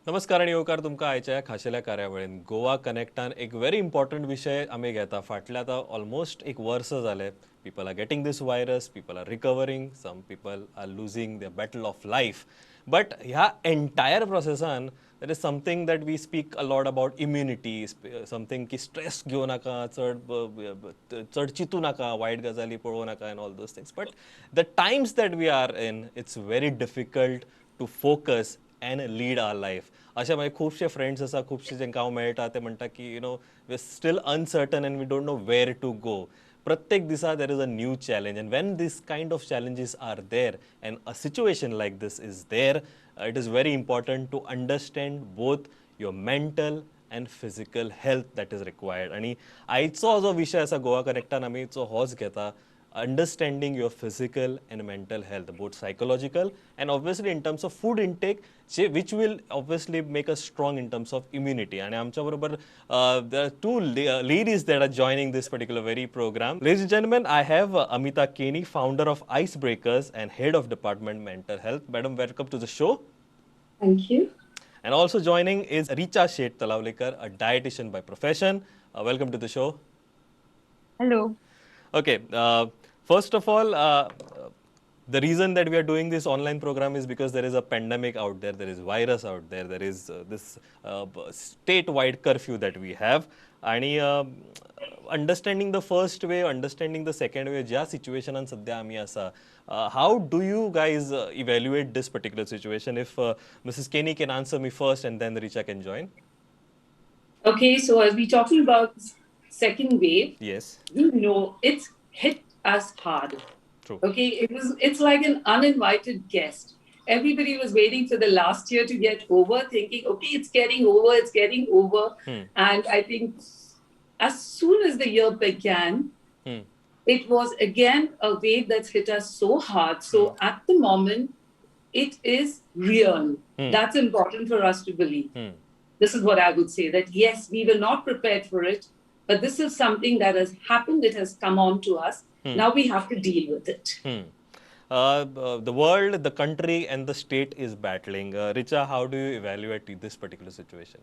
नमस्कार आणि येवकार तुमकां आयच्या खाशेल्या कार्यावळीन गोवा कनेक्टान एक व्हेरी इम्पॉर्टंट विषय आमी घेता. फाटल्या आतां ऑलमोस्ट एक वर्स जालें. People are getting these virus, people are recovering, some people are losing the battle of life. But ह्या एंटायर प्रोसेसान that is something that we speak a lot about immunity, something की स्ट्रेस घेवं नाका, चड चिंतू नाका, वायट गजाली पळोवं नाका and all those things. But the times that we are in, it's very difficult to focus and lead our life. अशे माझे खूबशे फ्रेंड्स आसा, खूबशे जेंकां हांव मेळटा ते म्हणटा की we are still uncertain and we don't know where to go. प्रत्येक दिसा there is a new challenge and when these kind of challenges are there and a situation like this is there, it is very important to understand both your mental and physical health that is required. आणि आयचो जो विशय आसा गोवा कनेक्टान आमी होच घेता, understanding your physical and mental health, both psychological and obviously in terms of food intake, which will obviously make us strong in terms of immunity. And आमच्या बरोबर there are two ladies that are joining this particular very program. Ladies and gentlemen, I have Amita Quenim, founder of icebreaQers and head of department mental health. Madam, welcome to the show. Thank you. And also joining is Richa Shet Talauliker, a dietitian by profession. Welcome to the show. Hello. Okay. First of all, the reason that we are doing this online program is because there is a pandemic out there, there is virus out there, there is this statewide curfew that we have. And understanding the first wave, understanding the second wave, ज्या सिच्युएशनान सध्या आमी आसा, how do you guys evaluate this particular situation? If Mrs. Kenny can answer me first and then Richa can join. Okay, so as we're talking about second wave, Yes. you know, it's hit us hard. True. Okay, it's like an uninvited guest. Everybody was waiting for the last year to get over, thinking, okay, it's getting over. And I think as soon as the year began, it was again a wave that's hit us so hard. So at the moment, it is real. That's important for us to believe. This is what I would say, that yes, we were not prepared for it, but this is something that has happened. It has come on to us. Now we have to deal with it. The world, the country, and the state is battling. Richa, how do you evaluate this particular situation?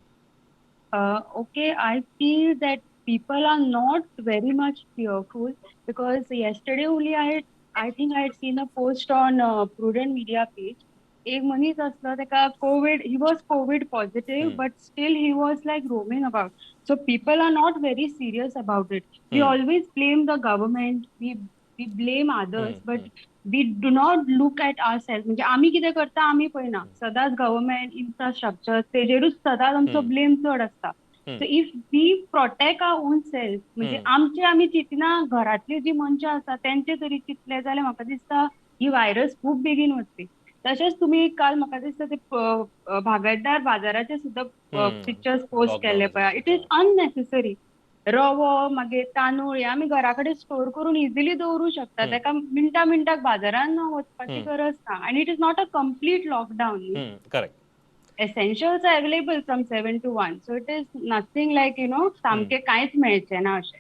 Okay, I feel that people are not very much fearful because yesterday only I think I had seen a post on Prudent media page. एक मनीस असलो तेका COVID, he was COVID positive, but still he was like roaming about. So people are not very serious about it. We always blame the government, we blame others, but we do not look at ourselves. म्हणजे आम्ही कितें करता आम्ही पळयना, सदांच government infrastructure तेजेरूच सदांच आमचो blame चड आसता. So if we protect our own self, म्हणजे आमचे आमी चिंतना घरातली जी मनशां आसा तेंचे तरी चिंतले जाल्यार म्हाका दिसता ही व्हायरस खूब बेगीन वतली. तशेंच तुम्ही काल म्हाका दिसता ते भागायतदार बाजाराचे सुद्दां पिक्चर्स पोस्ट केले पळय. It is unnecessary. रवो मागीर तांदूळ हे आमी घरा कडेन स्टोर करून इजिली दवरूं शकता. तेका मिनटाक बाजारान वचपाची गरज ना. आनी it is not a complete lockdown. Correct. Essentials are available from 7 to 1. So it is nothing like, सामके कांयच मेळचें ना अशें.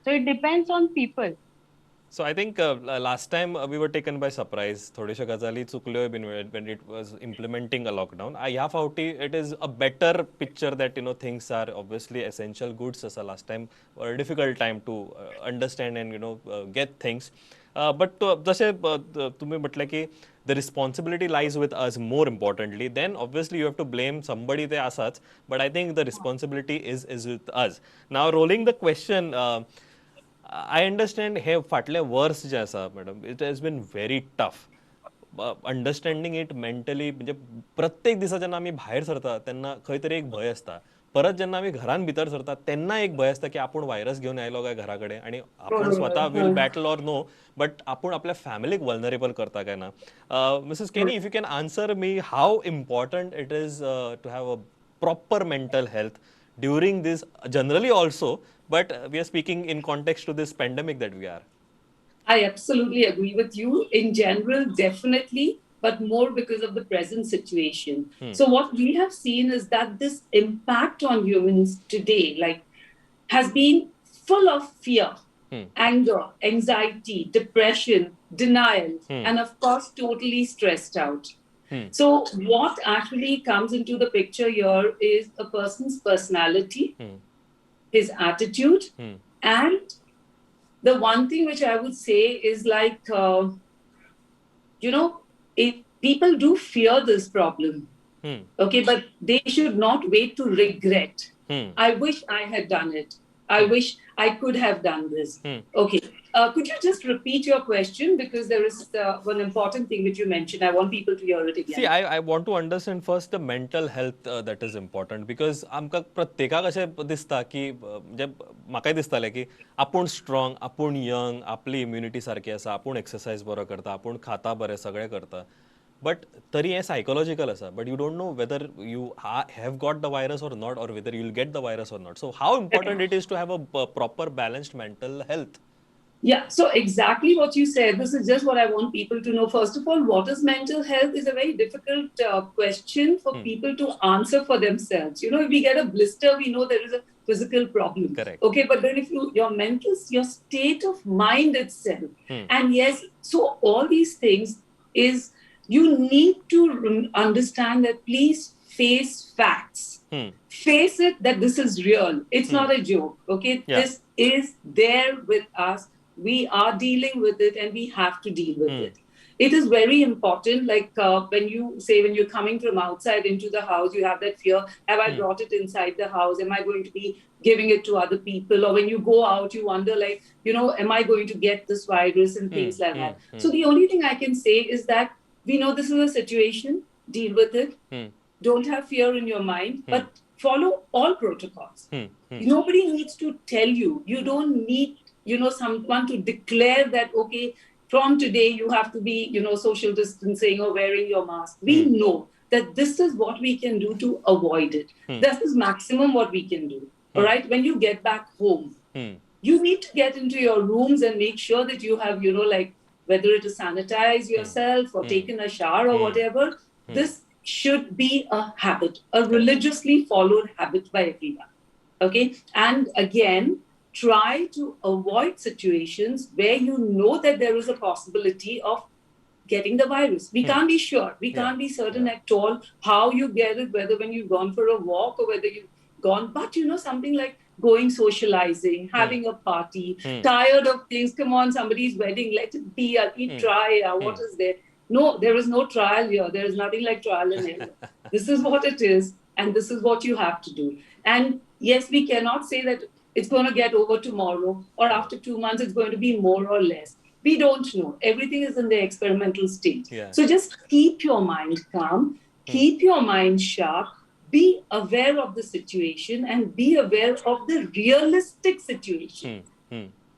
So it depends on people. So I think last time we were taken by surprise. थोड्याशा गजाली चुकल्यो been when it was implementing a lockdown. ह्या फावटी it is a better picture that things are obviously essential goods as last time were a difficult time to understand and get things. But जसे तुम्ही म्हटलं की the responsibility lies with us more importantly. Then obviously you have to blame somebody ते आसाच. But I think the responsibility is with us. Now rolling the question. I understand हे फाटले वर्स जे आसा madam, it has been very tough understanding it mentally. म्हणजे प्रत्येक दिसा जेन्ना आमी भायर सरता तेन्ना खंय तरी एक भंय आसता. परत जेन्ना आमी घरान भितर सरता तेन्ना एक भंय आसता की आपूण व्हायरस घेवन आयलो काय घरा कडेन आणि आपूण स्वता will battle or no, but आपूण आपल्या फॅमिलीक वल्नरेबल करता काय ना. Mrs Kenny, if you can answer me, how important it is to have a proper mental health during this generally also, but we are speaking in context to this pandemic that we are. I absolutely agree with you. In general, definitely, but more because of the present situation. So what we have seen is that this impact on humans today, has been full of fear, anger, anxiety, depression, denial, and of course, totally stressed out. So what actually comes into the picture here is a person's personality, his attitude, and the one thing which I would say is like, if people do fear this problem, okay, but they should not wait to regret. I wish I had done it. I wish I could have done this. Okay. Could you just repeat your question? Because there is one important thing which you mentioned. I want people to hear it again. See, I want to understand first the mental health that is important, because आमकां प्रत्येकाक अशें दिसता की म्हणजे म्हाकाय दिसतालें की आपूण स्ट्रॉंग, आपूण यंग, आपली इम्युनिटी सारकी आसा, आपूण एक्सरसाइज बरो करता, आपूण खाता बरें, सगळें करता. बट तरी हें सायकोलॉजिकल आसा. But you don't know whether you have got the virus or not, or whether you'll get the virus or not. So how important it is to have a proper balanced mental health? Yeah, so exactly what you said. This is just what I want people to know. First of all, what is mental health is a very difficult question for people to answer for themselves. If we get a blister, we know there is a physical problem. Correct. Okay, but then if your state of mind itself, and yes, so all these things is, you need to understand that please face facts. Face it that this is real. It's not a joke. Okay, this is there with us. We are dealing with it, and we have to deal with it. It is very important. Like when you're coming from outside into the house, you have that fear. Have I brought it inside the house? Am I going to be giving it to other people? Or when you go out, you wonder, like, am I going to get this virus and things like that. So the only thing I can say is that we know this is a situation. Deal with it. Don't have fear in your mind, but follow all protocols. Nobody needs to tell you. You don't need someone to declare that, okay, from today you have to be, social distancing or wearing your mask. We know that this is what we can do to avoid it. This is maximum what we can do. All right. When you get back home, you need to get into your rooms and make sure that you have, like, whether it is sanitize yourself or taken a shower or whatever. This should be a habit, a religiously followed habit by everyone. Okay. And again, try to avoid situations where you know that there is a possibility of getting the virus. We can't be sure. We can't be certain at all how you get it, whether when you've gone for a walk or whether you've gone. But something like going socializing, having a party, tired of things. Come on, somebody's wedding. Let it be. Try. What is there? No, there is no trial here. There is nothing like trial and error. This is what it is, and this is what you have to do. And yes, we cannot say that it's going to get over tomorrow, or after 2 months it's going to be more or less. We don't know. Everything is in the experimental stage. So just keep your mind calm, keep your mind sharp, be aware of the situation, and be aware of the realistic situation.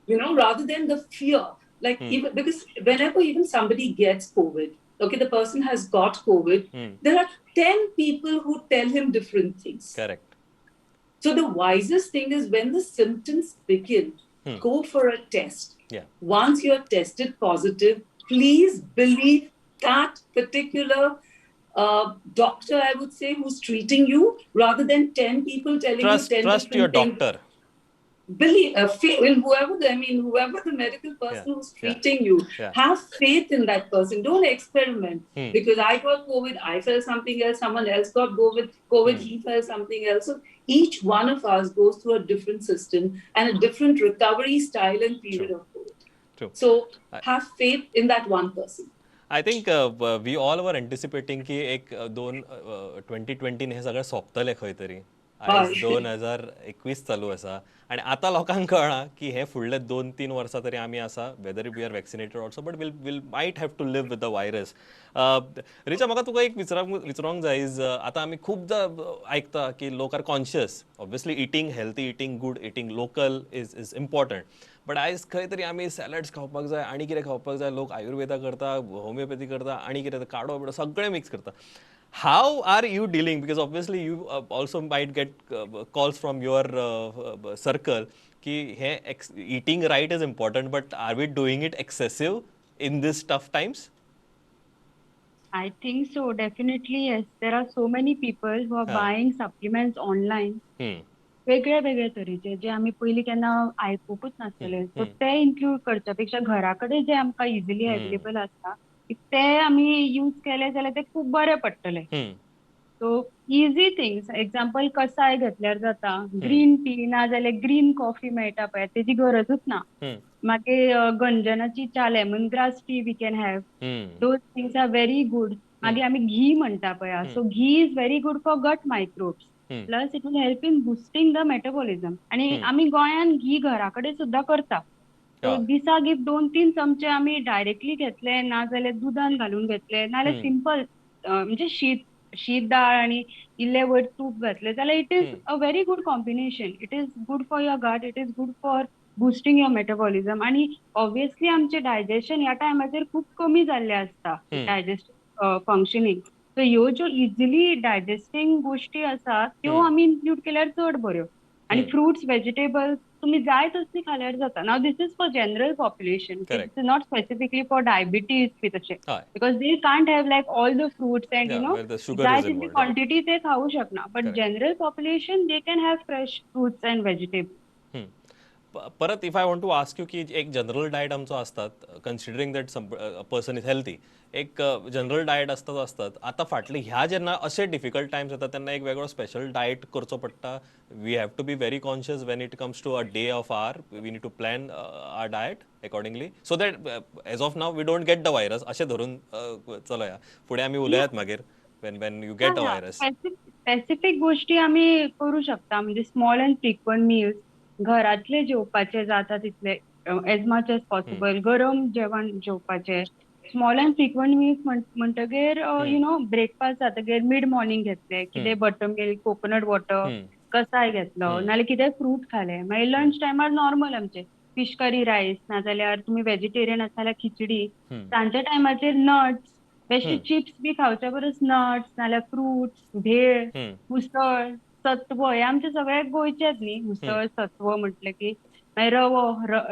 Rather than the fear. Like, even because whenever even somebody gets COVID, okay, the person has got COVID, there are 10 people who tell him different things. Correct. So the wisest thing is, when the symptoms begin, go for a test. Once you're tested positive, please believe that particular doctor, I would say, who's treating you, rather than 10 people telling you 10 Trust different your things. doctor. Believe in whoever the medical person who's treating you. Have faith in that person. Don't experiment. Because I got COVID, I felt something else. Someone else got COVID, he felt something else. So each one of us goes through a different system and a different recovery style and period of COVID. So have faith in that one person. I think we all were anticipating की 2020 हे सगळं सोंपतलें खंय तरी. आज 2021 चालू आसा, आणि आता लोकांक कळना की हे फुडले 2-3 वर्सां तरी आमी आसा, whether we are vaccinated also, but will might have to live with the virus. Richa, म्हाका तुका एक विचारूंक जाय. आतां आमी खूबदां आयकता की लोक are conscious. Obviously eating healthy, eating good, eating local is important. But आयज खंय तरी आमी सॅलड्स खावपाक जाय, आनी कितें खावपाक जाय. लोक आयुर्वेदा करता, होमिओपॅथी करता, आनी कितें काडो बिडो सगळें मिक्स करता. How are you dealing? Because obviously you also might get calls from your circle कि eating right is important, but are we doing it excessive in these tough times? I think so. Definitely, yes. There are so many people who are buying supplements online. वेगळ्या वेगळ्या तरेचे जे आमी पयलीं केन्ना आयकुंकूच नासतले. सो ते include करच्या पेक्षा घरा कडेन जे आमकां इजिली अवेलेबल आसता ते आमी यूज केले जाल्यार ते खूब बरे पडटले. सो इझी थिंग्स, एक्झाम्पल कसाय घेतल्यार जाता, ग्रीन टी नाजाल्यार ग्रीन कॉफी मेळटा पळय तेजी गरजूच ना. मागीर गंजनाची च्या, lemon grass tea we can have, those things are very good. मागीर आमी घी म्हणटा पळय, so ghee is very good for gut microbes. Plus it will help in boosting the metabolism. आणि आमी गोंयान घी घरा कडेन सुद्धा करता. सो दिसाक एक 2-3 चमचे आमी डायरेक्टली घेतले, नाजाल्यार दुधान घालून घेतले, नाजाल्यार सिंपल म्हणजे शीत दाळ आणि इल्ले वयर तूप घातले जाल्यार it is a very good combination. It is good for your gut, it is good for boosting your metabolism. आणि ऑब्वियसली आमचे डायजेशन ह्या टायमाचेर खूप कमी जाल्ले आसता, डायजेस्टिव्ह फंक्शनिंग. सो ह्यो ज्यो इजिली डायजेस्टिंग गोष्टी आसात त्यो आमी इन्क्लूड केल्यार चड बऱ्यो. आणि फ्रुट्स, व्हेजिटेबल्स तुम्ही जाय तसली खाल्यार जाता. Now this is for general population, it's not specifically for diabetes बी तशें, because they can't have like all the fruits and जाय तितली क्वांटिटी ते खाऊ शकना. But general population they can have fresh fruits and vegetables. परत if I want to ask you की एक जनरल डायट आमचो असतात, considering that person is healthy, एक जनरल डायट असतात. आता फाटले ह्या जेन्ना असे डिफिकल्ट टायम्स येतात तेन्ना एक वेगळो स्पेशल डायट करचो पडटा. We have to be very conscious when it comes to a day of our. We need to plan our diet accordingly so that as of now we don't get the virus. अशें धरून चलया, फुडें आमी उलयात मागीर when you get a virus. Specific गोष्टी आमी करू शकता, म्हणजे स्मॉल अँड फ्रिक्वंट मील्स, घरातले जेवपाचे जाता तितले एज मच एज पॉसिबल, गरम जेवण जेवपाचे. स्मॉल अँड फ्रिक्वंट मील्स म्हणटगीर यु नो ब्रेकफास्ट जातकीर मिड मॉर्निंग घेतले, कितें बटर मिल्क, कोकोनट वॉटर, कसाय घेतलो, नाल्यार कितें फ्रूट खाले. मागीर लंच टायमार नॉर्मल आमचे फिश करी रायस, नाजाल्यार तुमी व्हेजिटेरियन आसा जाल्यार खिचडी. सांजच्या टायमाचेर नट्स, बेश्टे चिप्स बी खावच्या परस नट्स नाल्यार फ्रुट्स, भेळ, उसळ, सत्व हे आमचे सगळे गोंयचेच न्ही. उसळ, सत्व म्हटले की मागीर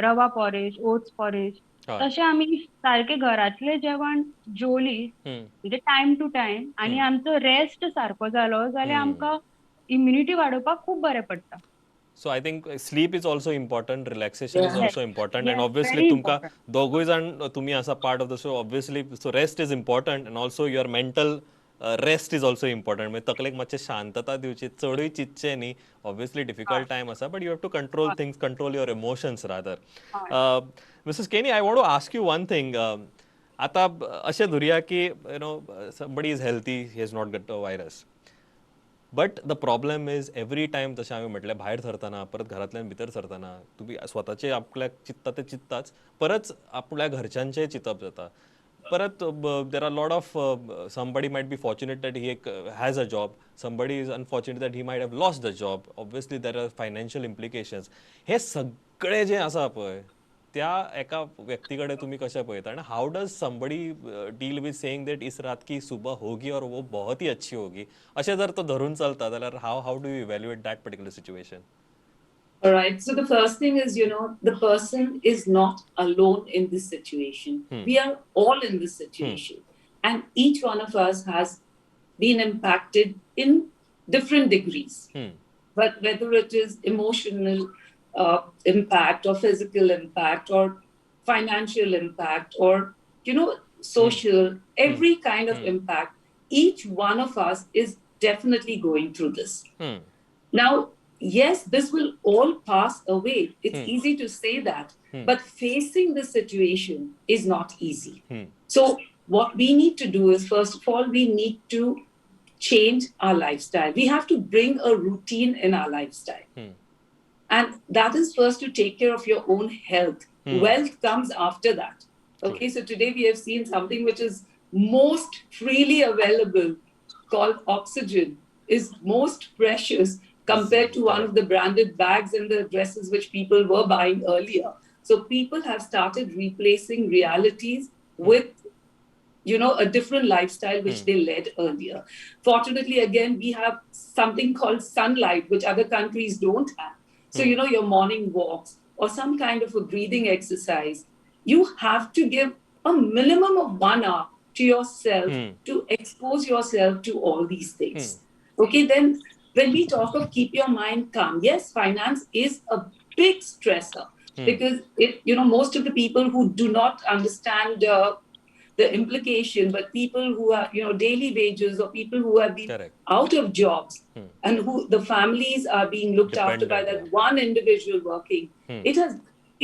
रवा पॉरेज, ओट्स पॉरेज. तशें आमी सारके घरातलें जेवण जेवली म्हणजे टायम टू टायम, आनी आमचो रेस्ट सारको जालो जाल्यार आमकां इम्युनिटी वाडोवपाक खूब बरें पडटा. So I think sleep is also important, relaxation is also important, and Yes, obviously very तुमका important. दोगूय जाण तुम्ही असा part of the show, obviously so rest is important and also your mental rest is also important. म्हणजे तकलेक मातशें शांतता दिवची, चडूय चिंतचे न्ही. obviously difficult time आसा, but you have to control things, control your emotions rather. Mrs. Quenim, I want to ask you one thing. आता अशें धरुया की somebody is healthy, he has not got a virus. But the problem is every time जशें हांवें म्हटलें, भायर सरतना, परत घरांतल्यान भितर सरतना तुमी स्वताचे आपल्याक चिंतता ते चिंतताच, परत आपल्या घरच्यांचेय चिंतप जाता. परत there are lot of somebody might be fortunate that he has a job, somebody is unfortunate that he might have lost the job. Obviously there are financial implications. हे सगळे जे आसा पळय त्या एका व्यक्ती कडेन तुमी कशें पळयता, आनी how does somebody deal with saying that is रात की सुबह होगी और वो बहुत ही अच्छी होगी, अशें जर तो धरून चलता जाल्यार how do you evaluate that particular situation? All right. So the first thing is, the person is not alone in this situation. We are all in this situation. And each one of us has been impacted in different degrees. But whether it is emotional impact or physical impact or financial impact or, social, every kind of impact, each one of us is definitely going through this. Now, yes, this will all pass away. It's easy to say that, but facing the situation is not easy. So what we need to do is, first of all, we need to change our lifestyle. We have to bring a routine in our lifestyle. And that is first to take care of your own health. Wealth comes after that. Okay, so today we have seen something which is most freely available, called oxygen, is most precious compared to one of the branded bags and the dresses which people were buying earlier. So people have started replacing realities with, a different lifestyle which they led earlier. Fortunately, again, we have something called sunlight, which other countries don't have. So, your morning walks or some kind of a breathing exercise, you have to give a minimum of 1 hour to yourself to expose yourself to all these things. Okay, then when we talk of keep your mind calm, yes, finance is a big stressor because most of the people who do not understand the implication, but people who are, daily wages, or people who have been Correct. out of jobs, and who the families are being looked after by Dependent, that one individual working, Hmm. it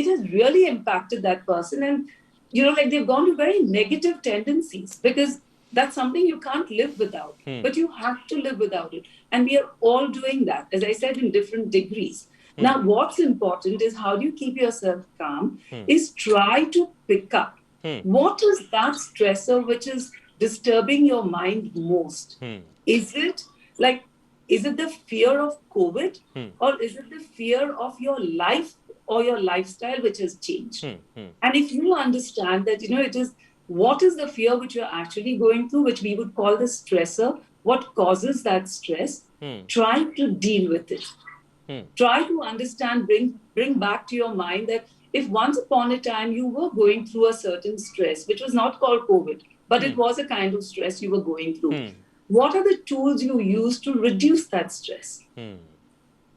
has really impacted that person. And, like they've gone to very negative tendencies, because that's something you can't live without, but you have to live without it. And we are all doing that, as I said, in different degrees. Now, what's important is how do you keep yourself calm, is try to pick up what is that stressor which is disturbing your mind most. Is it like, is it the fear of COVID, or is it the fear of your life or your lifestyle which has changed? And if you understand that, it is what is the fear which you're actually going through, which we would call the stressor, what causes that stress, try to deal with it. Try to understand, bring back to your mind that if once upon a time you were going through a certain stress, which was not called COVID, but it was a kind of stress you were going through, what are the tools you use to reduce that stress?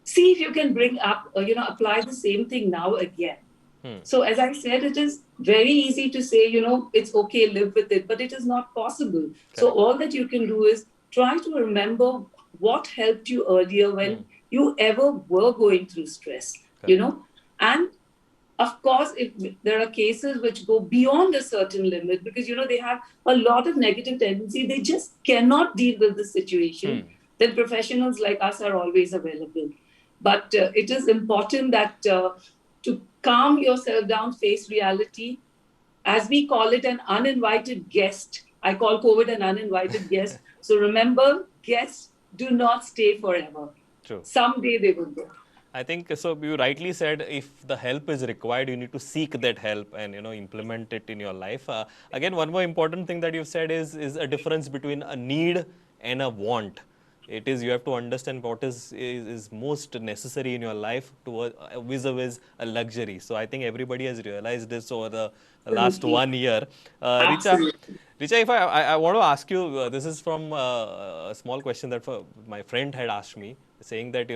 See if you can bring up, apply the same thing now again. So as I said, it is very easy to say, it's okay, live with it, but it is not possible. So all that you can do is try to remember what helped you earlier when you ever were going through stress, and of course, if there are cases which go beyond a certain limit, because, they have a lot of negative tendency, they just cannot deal with the situation, then professionals like us are always available. But it is important that to calm yourself down, face reality, as we call it, an uninvited guest. I call COVID an uninvited guest. So remember, guests do not stay forever. True. Someday they will go. I think so. You rightly said, if the help is required, you need to seek that help and implement it in your life. Again, one more important thing that you've said is a difference between a need and a want. It is, you have to understand what is most necessary in your life to vis-a-vis a luxury. So I think everybody has realized this over the last 1 year. Richa, if I want to ask you, this is from a small question that my friend had asked me, saying that,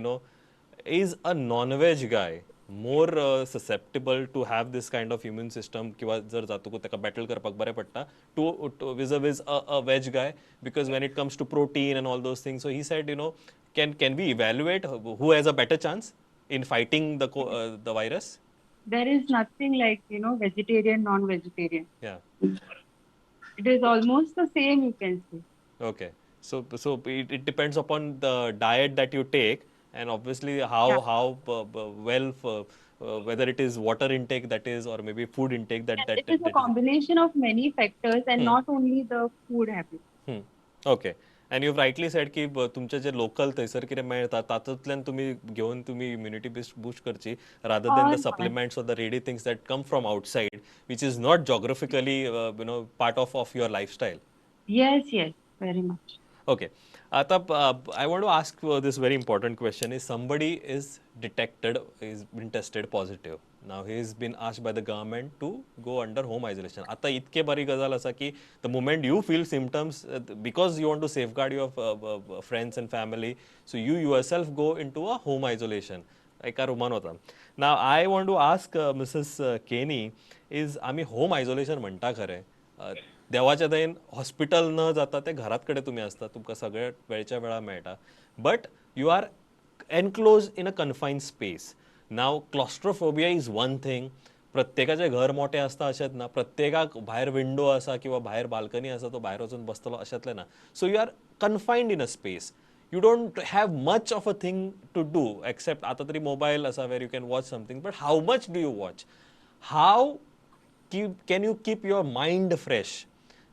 is a non-veg guy more susceptible to have this kind of immune system किंवा जर जातो को त्याका battle करपाक बरें पडटा to vis-a-vis a veg guy, because when it comes to protein and all those things, so he said, can we evaluate who has a better chance in fighting the virus? There is nothing like, vegetarian, non-vegetarian. Yeah. It is almost the same, you can say. Okay. So it depends upon the diet that you take, and obviously how whether it is water intake that is, or maybe food intake that It is a combination of many factors, and not only the food habits. Okay. And you've rightly said की तुमचे जे local थंयसर कितें मेळटा तातूंतल्यान तुम्ही घेवन तुम्ही immunity boost करची, rather than the supplements or the ready things that come from outside, which is not geographically part of your lifestyle. Yes, very much. Okay. I want to ask this very important question. Is somebody is been tested positive. Now he has been asked by the government to go under home isolation. आता इतके बरी गजाल असा की the moment you feel symptoms, because you want to safeguard your friends and family, so you yourself go into a home isolation. एका रूमान होता. Now I want to ask Mrs. Quenim, is आम्ही home isolation म्हणटा खरे, देवाच्या दयेन hospital न जाता ते घरात कडे तुम्ही असता, तुमकां सगळ्या वेळच्या वेळा मेळटा, but you are enclose in a confined space. Now claustrophobia is one thing. प्रत्येकाचे घर मोठे असता अशेंच ना, प्रत्येकाक भायर विंडो आसा किंवा भायर बाल्कनी आसा तो भायर वचून बसतलो अशेंतलें ना. So you are confined in a space. You don't have much of a thing to do except आता तरी मोबाईल आसा where you can watch something, but how much do you watch? How can you keep your mind fresh?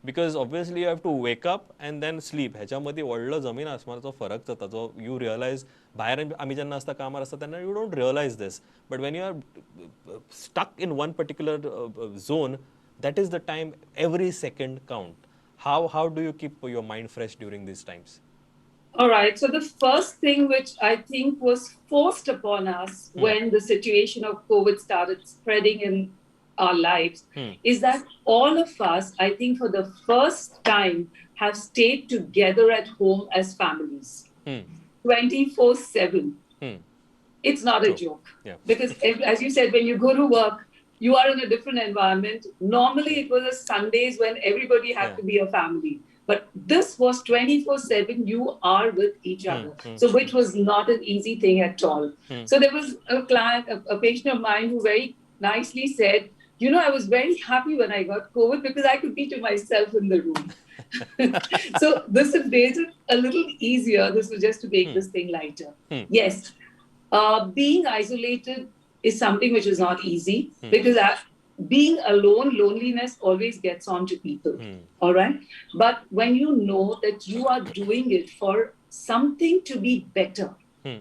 Because obviously you have to wake up and then sleep. ह्याच्यामध्ये व्हडलो जमीन आसमानाचो फरक जाता, जो you realize भायर आमी जेन्ना आसता कामार आसता तेन्ना you don't realize this, but when you are stuck in one particular zone, that is the time every second count. How do you keep your mind fresh during these times? All right. So the first thing which I think was forced upon us when the situation of COVID started spreading in our lives is that all of us, I think for the first time, have stayed together at home as families 24/7. It's not a joke. Yeah. Because as you said, when you go to work, you are in a different environment. Normally, it was a Sundays when everybody had to be a family. But this was 24/7, you are with each other. So, which was not an easy thing at all. So, there was a client, a patient of mine who very nicely said, I was very happy when I got COVID because I could be to myself in the room. So, this has made it a little easier. This was just to make this thing lighter. Yes, being isolated is something which is not easy because being alone, loneliness always gets on to people. All right. But when you know that you are doing it for something to be better,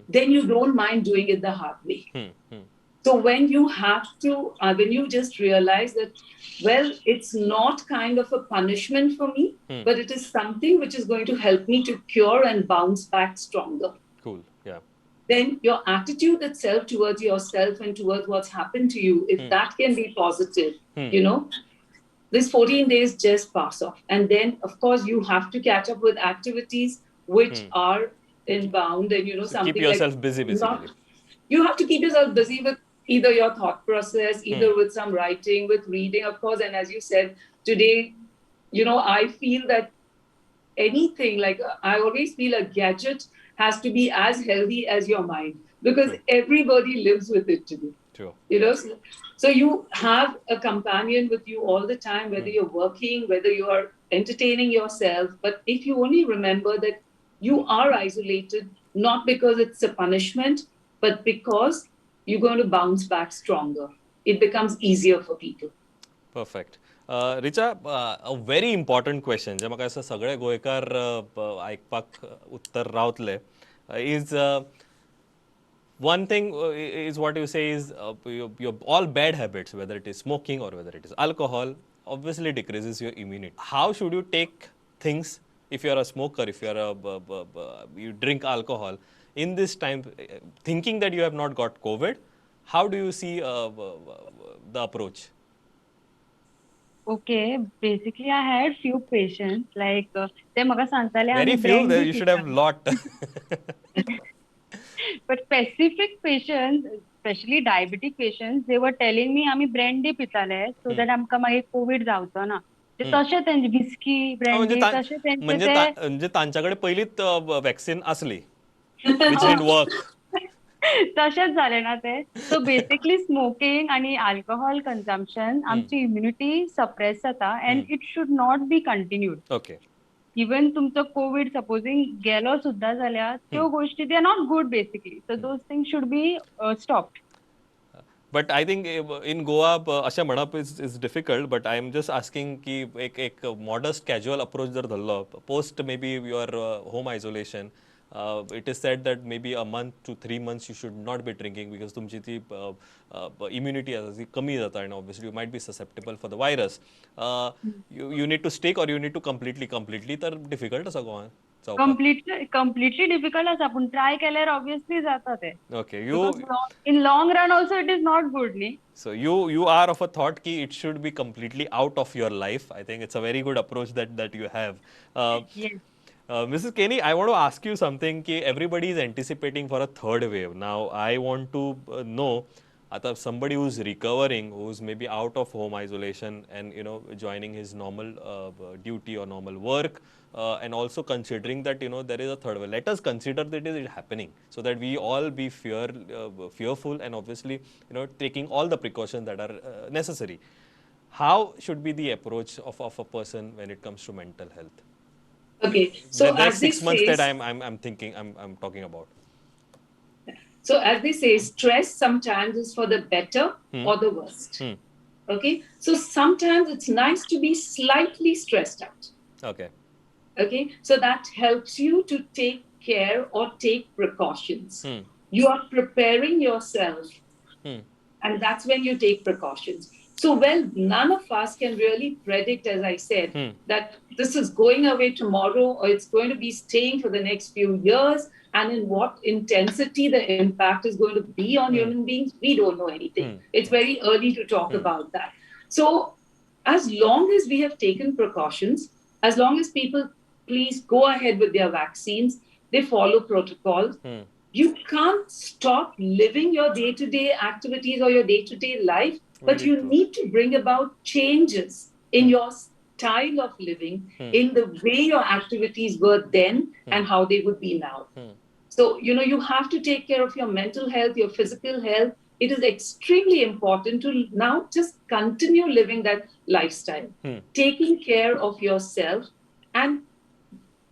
then you don't mind doing it the hard way. So when you have to, when you just realize that, well, it's not kind of a punishment for me, but it is something which is going to help me to cure and bounce back stronger. Cool. Yeah. Then your attitude itself towards yourself and towards what's happened to you, if that can be positive, this 14 days just pass off. And then, of course, you have to catch up with activities which are inbound and, So something keep yourself like busy, basically. You have to keep yourself busy with either your thought process, either with some writing, with reading, of course. And as you said, today, I feel that anything, like I always feel a gadget has to be as healthy as your mind because everybody lives with it today. True. So you have a companion with you all the time, whether you're working, whether you are entertaining yourself. But if you only remember that you are isolated, not because it's a punishment, but because you're going to bounce back stronger, it becomes easier for people. Perfect. Richa, a very important question, जे म्हाका सगळे गोंयकार आयकपाक उत्तर रावतले, is one thing is what you say is your all bad habits, whether it is smoking or whether it is alcohol, obviously decreases your immunity. How should you take things if you are a smoker, if you are you drink alcohol in this time, thinking that you have not got COVID? How do you see the approach? Okay, basically I had few patients like they maga sangtale Very few, you should have lot. But specific patients, especially diabetic patients, they were telling me आम्ही brandy पिताले so that आमका मागे COVID जावचो ना. ते तशे त्यांचे whiskey, brandy तशे त्यांचे म्हणजे तांच्याकडे पहिलीच वॅक्सीन असली which didn't work. तशेच झाले ना ते. सो बेसिकली स्मोकिंग आणि अल्कोहोल कन्झम्पशन आमची इम्युनिटी सप्रेस जाता and it should not be continued. Okay. Even तुमचं कोविड सपोजिंग गेलो सुद्धा जाल्यार त्यो गोष्टी they are not good basically. So those things should be stopped. But I think in Goa, अशें म्हणप is difficult. But I am just asking की एक modest casual approach जर धरलो post maybe your home isolation. It is said that maybe a month to 3 months you should not be drinking because तुमची ती immunity आसा ती कमी जाता and obviously you might be susceptible for the virus. You need to stick or you need to completely तर difficult आसा गोवान. Completely difficult आसा पूण ट्राय केल्यार ऑब्वियसली जाता ते. Okay, in long run also it is not good, ni? So you are of a thought ki it should be completely out of your life. I think it's a very good approach that you have. Yes. Mrs. Quenim, I want to ask you something ki everybody is anticipating for a third wave. Now I want to know somebody who's recovering, who's maybe out of home isolation and joining his normal duty or normal work, and also considering that there is a third wave. Let us consider that it is happening so that we all be fearful and obviously taking all the precautions that are necessary. How should be the approach of a person when it comes to mental health? Okay, so that's 6 months that I'm thinking I'm talking about. So as they say, stress sometimes is for the better or the worst. Okay, so sometimes it's nice to be slightly stressed out. Okay, so that helps you to take care or take precautions. You are preparing yourself, and that's when you take precautions. So, well, none of us can really predict, as I said, that this is going away tomorrow or it's going to be staying for the next few years, and in what intensity the impact is going to be on human beings. We don't know anything. It's very early to talk about that. So, as long as we have taken precautions, as long as people please go ahead with their vaccines, they follow protocols, you can't stop living your day-to-day activities or your day-to-day life but Very you true. need to bring about changes in your style of living, in the way your activities were then and how they would be now. So, you have to take care of your mental health, your physical health. It is extremely important to now just continue living that lifestyle, taking care of yourself and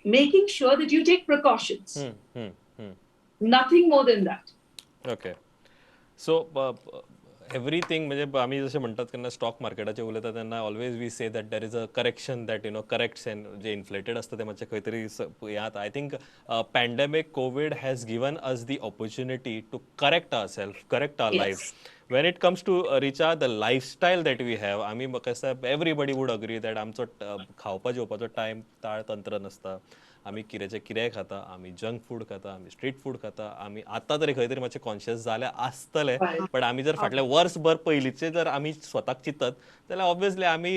making sure that you take precautions. Nothing more than that. Okay so everything म्हणजे आम्ही जसे म्हणतात की stock मार्केटाचे उलयता तेन्ना always we say that there is a correction that corrects an जे inflated असतं ते मातशें खंय तरी यात I think pandemic Covid has given us the opportunity to correct our self correct our life Yes. when it comes to Richa, the lifestyle that we have, आमी म्हाका दिसता everybody would agree that आमचो खावपा जेवपाचो time ताळ तंत्र नासता. आमी कितेंचे कितेंय खाता, आमी जंक फूड खाता, आमी स्ट्रीट फूड खाता, आमी आतां तरी खंय तरी मातशे कॉन्शियस जाले आसतले, Right. बट आमी जर फाटले वर्सभर पयलींचे जर आमी स्वताक चिंतत जाल्यार ऑब्वियसली आमी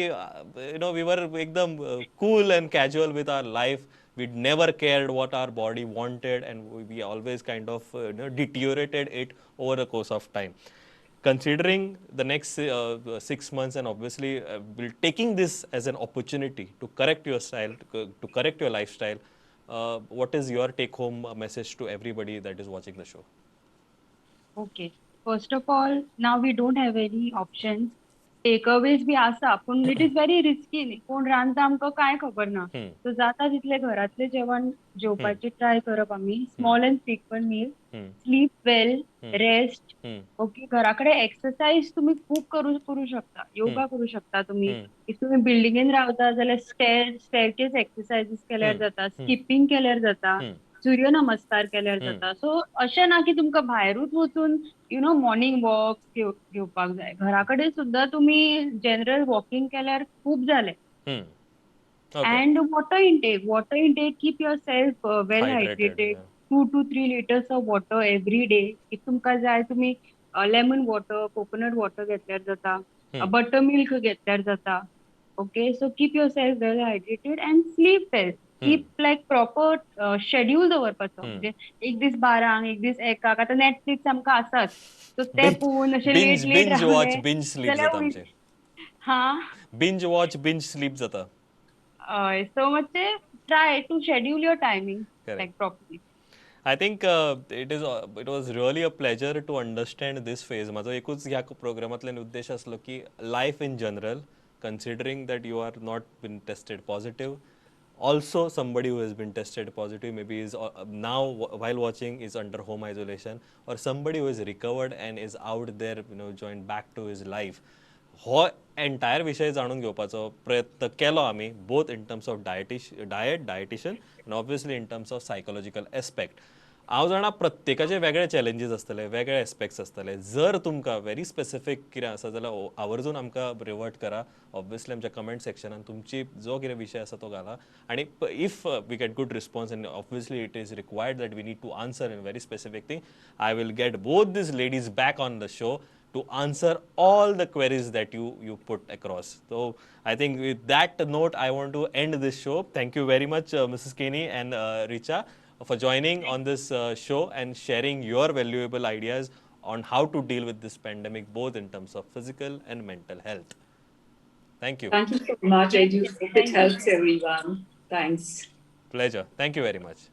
वी वर एकदम cool and casual with our life. We never cared what our body wanted, and we always kind of deteriorated it over the course of time. Considering the next 6 months, and obviously taking this as an opportunity to correct your style, to correct your lifestyle, what is your take home message to everybody that is watching the show? Okay. First of all, now we don't have any options. Takeaways बी आसा, पूण it is very risky न्ही. कोण रांदता आमकां कांय खबर ना. सो जाता तितले घरातलें जेवण जेवपाची ट्राय करप आमी. Small and frequent meal, sleep well, rest. Okay, घरा कडेन एक्सरसाइज तुम्ही खूब करू शकता. योगा करू शकता तुम्ही. इफ तुम्ही बिल्डिंगेन रावता जाल्यार स्टेअरकेस एक्सरसाइजीस केल्यार जाता, स्किपिंग केल्यार जाता, सूर्य नमस्कार केल्यार जाता. सो अशें ना की तुमकां भायरूच वचून मॉर्निंग वॉक घेवपाक जाय. घरा कडेन सुद्दां तुमी जनरल वॉकिंग केल्यार खूब जालें. Okay. And water intake, keep yourself well Hydrated, hydrated. yeah. 2 to 3 liters of water every day. If तुमकां जाय तुम्ही लेमन वॉटर, कोकोनट वॉटर घेतल्यार जाता, बटर मिल्क घेतल्यार जाता. Okay, so keep yourself well hydrated and sleep well. Keep like proper schedule दवरपाचो. म्हणजे एक दीस 12, एक दीस 1. आतां नेटफ्लिक्स आमकां आसाच, सो ते पळोवन अशें लेट लेट binge watch, रावले binge sleep जाल्यार जाता आमचें. हा. Binge watch, binge sleep जाता. So मातशें try to schedule your timing Correct. like properly. I think it was really a pleasure to understand this phase. माझो एकूच ह्या प्रोग्रामांतल्यान उद्देश आसलो की life in general, considering that you are not been tested positive, also somebody who has been tested positive maybe is now while watching is under home isolation, or somebody who is recovered and is out there joined back to his life. हो entire विषय जाणून घेवपाचो प्रयत्न केलो आमी, both in terms of dietitian and obviously in terms of psychological aspect. हांव जाणा प्रत्येकाचे वेगळे चॅलेंजीस आसतले, वेगळे एस्पेक्ट्स आसतले. जर तुमकां व्हेरी स्पेसिफीक कितें आसा जाल्यार आवर्जून आमकां रिवर्ट करा. ऑब्वियसली आमच्या कमेंट सेक्शनान तुमची जो कितें विशय आसा तो घाला. आनी if we get good response and obviously it is required that we need to answer in very specific thing, I will get both these ladies back on the show to answer all the queries that you put across. So I think with that note, I want to end this show. Thank you very much, Mrs. Quenim and Richa, for joining on this show and sharing your valuable ideas on how to deal with this pandemic, both in terms of physical and mental health. Thank you. Thank you so much. I do hope it helps everyone. Thanks. Pleasure. Thank you very much.